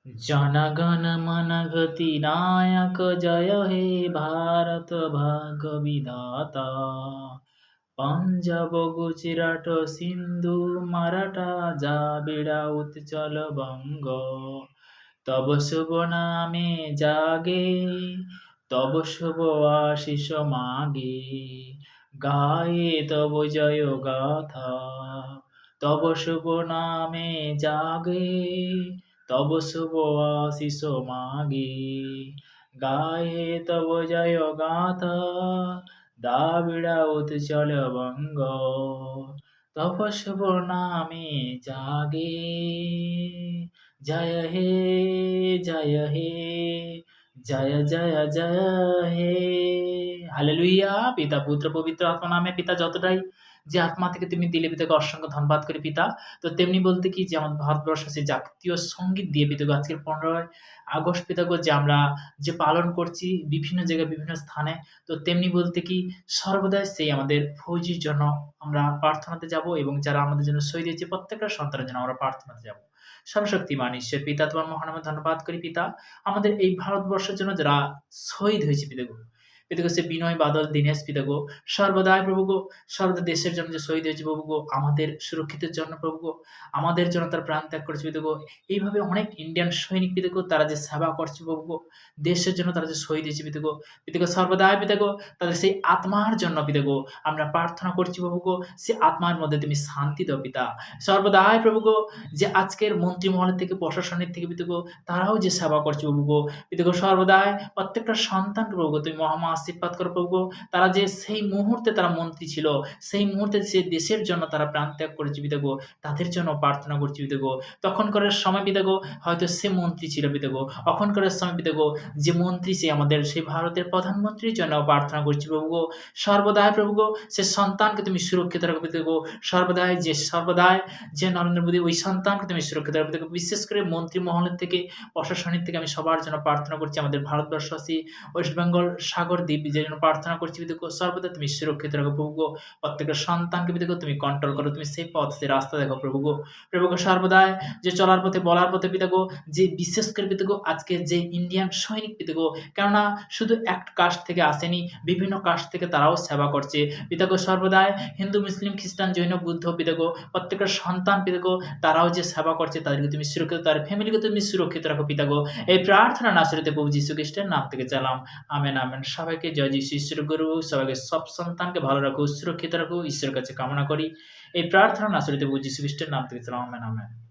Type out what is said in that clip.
জনগণ মন গতি নায়ক জয় হে ভারত ভাগ্য বিধাতা। পাঞ্জাব গুজরাট সিন্ধু মারাঠা জাবিড়া উৎচল বঙ্গ। তব শুভ নামে জাগে তব শুভ আশিস মাগে। গায়ে তব জয় গাথা তব শুভ নামে জাগে তব শুভ আশিস মাগে। গায়ে তব জয় গাথা দ্রাবিড়া উৎচল বঙ্গ। তব শুভ নামে জাগে। জয় হে জয় হে জয় জয় জয় হে। হালেলুইয়া। পিতা পুত্র পবিত্র আত্মা নামে পিতা যতটাই যে আত্মা থেকে তুমি দিলে পিতাকে অসংখ্য ধন্যবাদ করি পিতা। তো তেমনি বলতে কি যে আমাদের ভারতবর্ষ সে জাতীয় সঙ্গীত দিয়ে পিতাকে আজকের 15ই আগস্ট পিতাকে যে আমরা যে পালন করছি বিভিন্ন জায়গায় বিভিন্ন স্থানে, তো তেমনি বলতে কি সর্বদাই সেই আমাদের ফৌজির জন্য আমরা প্রার্থনাতে যাব এবং যারা আমাদের জন্য শহীদ হয়েছে প্রত্যেকটা সন্তানের জন্য আমরা প্রার্থনাতে যাব। সর্বশক্তিমান ঈশ্বর পিতা তোমার মহানামে ধন্যবাদ করি পিতা। আমাদের এই ভারতবর্ষের জন্য যারা শহীদ হয়েছে পিতাগো, পিতাগো সে বিনয় বাদল দীনেশ পিতাগো সর্বদাই প্রভুগো, সর্বদা দেশের জন্য যে শহীদ হয়েছে প্রভুগো, আমাদের সুরক্ষিতের জন্য প্রভুগো, আমাদের জন্য তার প্রাণ ত্যাগ করেছে পিতাগো। এইভাবে অনেক ইন্ডিয়ান সৈনিক পিতাগো তারা যে সেবা করছে প্রভুগো, দেশের জন্য তারা যে শহীদ হয়েছে পিতাগো, পিতাগো সর্বদাই পিতাগো তাদের সেই আত্মার জন্য পিতাগো আমরা প্রার্থনা করছি প্রভুগো, সে আত্মার মধ্যে তুমি শান্তি দাও পিতা। সর্বদাই প্রভুগো যে আজকের মন্ত্রিমহল থেকে প্রশাসনের থেকে পিতাগো তারাও যে সেবা করছে প্রভুগো, পিতাগো সর্বদাই প্রত্যেকটা সন্তানকে প্রভুগো তুমি মহামা আশীর্বাদ করো প্রভুগো। তারা যে সেই মুহূর্তে তারা মন্ত্রী ছিল, সেই মুহূর্তে সে দেশের জন্য তারা প্রাণ ত্যাগ করেছে পিতাগো, তাদের জন্য প্রার্থনা করছি পিতাগো। তখনকার সময় পিতাগো হয়তো সে মন্ত্রী ছিল পিতাগো, এখনকার সময় পিতাগো যে মন্ত্রী সে আমাদের সেই ভারতের প্রধানমন্ত্রীর জন্য প্রার্থনা করছি প্রভুগো। সর্বদাই প্রভুগো সে সন্তানকে তুমি সুরক্ষিত রাখো পিতাগো। সর্বদাই যে নরেন্দ্র মোদী ওই সন্তানকে তুমি সুরক্ষিত রাখো পিতাগো। বিশেষ করে মন্ত্রী মহলের থেকে প্রশাসনিক থেকে আমি সবার জন্য প্রার্থনা করছি। আমাদের ভারতবর্ষবাসী ওয়েস্ট বেঙ্গল সাগর দ্বীপ যে জন্য প্রার্থনা করছি পিতাগো, সর্বদা তুমি সুরক্ষিত রাখো প্রভুগো। প্রত্যেকটা সন্তানকে পিতাগো তুমি কন্ট্রোল করো, তুমি সেই পথ সেই রাস্তা দেখো প্রভুগো। প্রভুগো সর্বদাই যে চলার পথে বলার পথে পিতাগো যে বিশেষ করে পিতাগো আজকে যে ইন্ডিয়ান সৈনিক পিতাগো, কেননা শুধু এক কাস্ট থেকে আসেনি, বিভিন্ন কাস্ট থেকে তারাও সেবা করছে পিতাগো। সর্বদাই হিন্দু মুসলিম খ্রিস্টান জৈন বুদ্ধ পিতাগো প্রত্যেকটা সন্তান পিতাগো তারাও যে সেবা করছে তাদেরকে তুমি সুরক্ষিত, তার ফ্যামিলিকে তুমি সুরক্ষিত রাখো পিতাগো। এই প্রার্থনা নাসরিতে প্রভু যীশু খ্রিস্টের নাম থেকে চালাম, আমেন আমেন। সবাইকে জয় যীশু, ঈশ্বর গুরু, সবাইকে সব সন্তানকে ভালো রাখো সুরক্ষিত রাখো ঈশ্বরের কাছে কামনা করি। এই প্রার্থনা নাসরিতে প্রভু যীশু খ্রিস্টের নাম থেকে চালাম, আমেন আমেন।